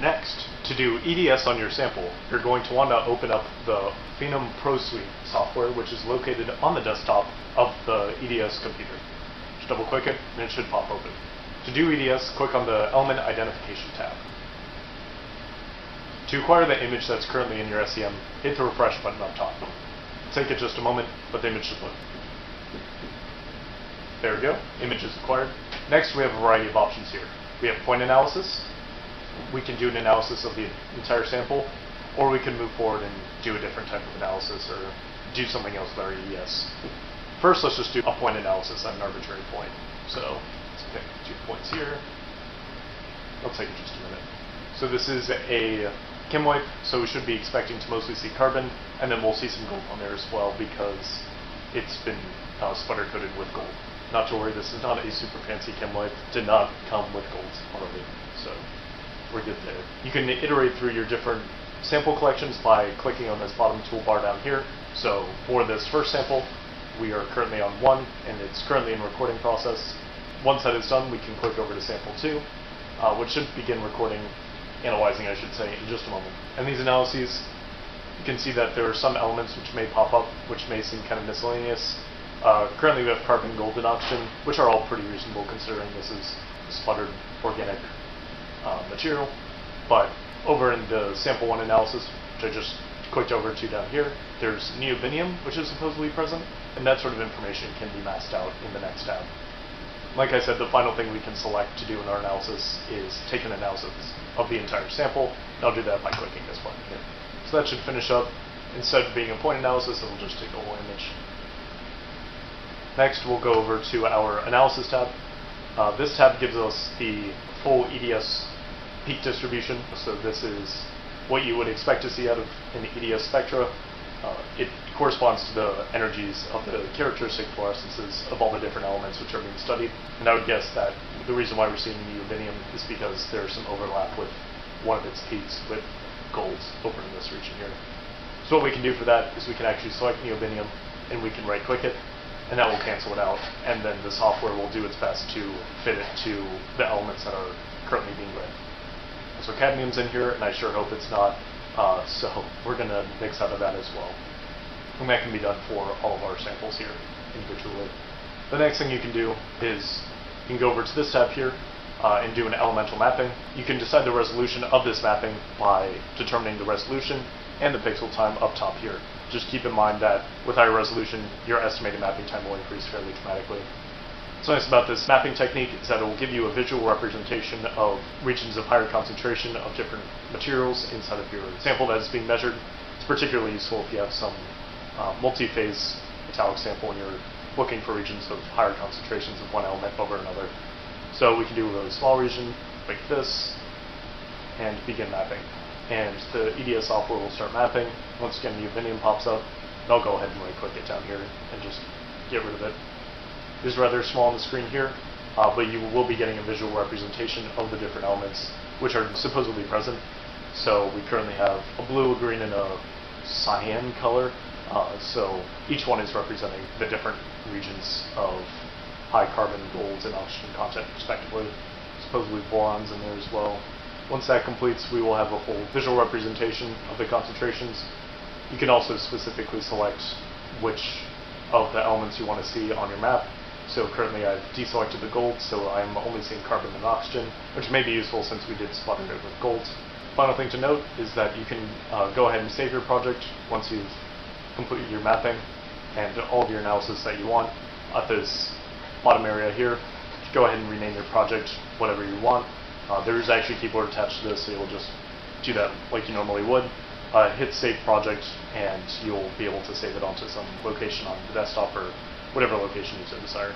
Next, to do EDS on your sample, you're going to want to open up the Phenom Pro Suite software, which is located on the desktop of the EDS computer. Just double click it and it should pop open. To do EDS, click on the Element Identification tab. To acquire the image that's currently in your SEM, hit the refresh button up top. It'll take it just a moment, but the image should load. There we go, image is acquired. Next, we have a variety of options here. We have point analysis. We can do an analysis of the entire sample, or we can move forward and do a different type of analysis or do something else with our EDS. First, let's just do a point analysis at an arbitrary point. So let's pick 2 points here. It'll take just a minute. So this is a chem wipe, so we should be expecting to mostly see carbon, and then we'll see some gold on there as well because it's been sputter coated with gold. Not to worry, this is not a super fancy chem wipe. Did not come with gold already, so we're good there. You can iterate through your different sample collections by clicking on this bottom toolbar down here. So for this first sample, we are currently on 1, and it's currently in recording process. Once that is done, we can click over to sample 2, which should begin analyzing, I should say, in just a moment. And these analyses, you can see that there are some elements which may pop up, which may seem kind of miscellaneous. Currently we have carbon, gold, and oxygen, which are all pretty reasonable considering this is a sputtered organic material. But over in the sample 1 analysis, which I just clicked over to down here, there's neodymium, which is supposedly present, and that sort of information can be masked out in the next tab. Like I said, the final thing we can select to do in our analysis is take an analysis of the entire sample, and I'll do that by clicking this button here. So that should finish up. Instead of being a point analysis, it'll just take the whole image. Next, we'll go over to our analysis tab. This tab gives us the full EDS peak distribution. So this is what you would expect to see out of an EDS spectra. It corresponds to the energies of the characteristic fluorescences of all the different elements which are being studied. And I would guess that the reason why we're seeing neodymium is because there's some overlap with one of its peaks with gold over in this region here. So what we can do for that is we can actually select neodymium and we can right click it, and that will cancel it out, and then the software will do its best to fit it to the elements that are currently being read. So cadmium's in here, and I sure hope it's not, so we're going to mix out of that as well. And that can be done for all of our samples here individually. The next thing you can do is you can go over to this tab here and do an elemental mapping. You can decide the resolution of this mapping by determining the resolution and the pixel time up top here. Just keep in mind that with higher resolution, your estimated mapping time will increase fairly dramatically. What's nice about this mapping technique is that it will give you a visual representation of regions of higher concentration of different materials inside of your sample that is being measured. It's particularly useful if you have some multi-phase metallic sample and you're looking for regions of higher concentrations of one element over another. So we can do a really small region like this and begin mapping. And the EDS software will start mapping. Once again, neodymium pops up, and I'll go ahead and right click it down here and just get rid of it. It is rather small on the screen here, but you will be getting a visual representation of the different elements which are supposedly present. So we currently have a blue, a green, and a cyan color. So each one is representing the different regions of high carbon, gold, and oxygen content respectively. Supposedly boron's in there as well. Once that completes, we will have a full visual representation of the concentrations. You can also specifically select which of the elements you want to see on your map. So currently I've deselected the gold, so I'm only seeing carbon and oxygen, which may be useful since we did sputter it with gold. Final thing to note is that you can go ahead and save your project once you've completed your mapping and all of your analysis that you want. At this bottom area here, go ahead and rename your project whatever you want. There is actually a keyboard attached to this, so you'll just do that like you normally would. Hit Save Project, and you'll be able to save it onto some location on the desktop or whatever location you so desire.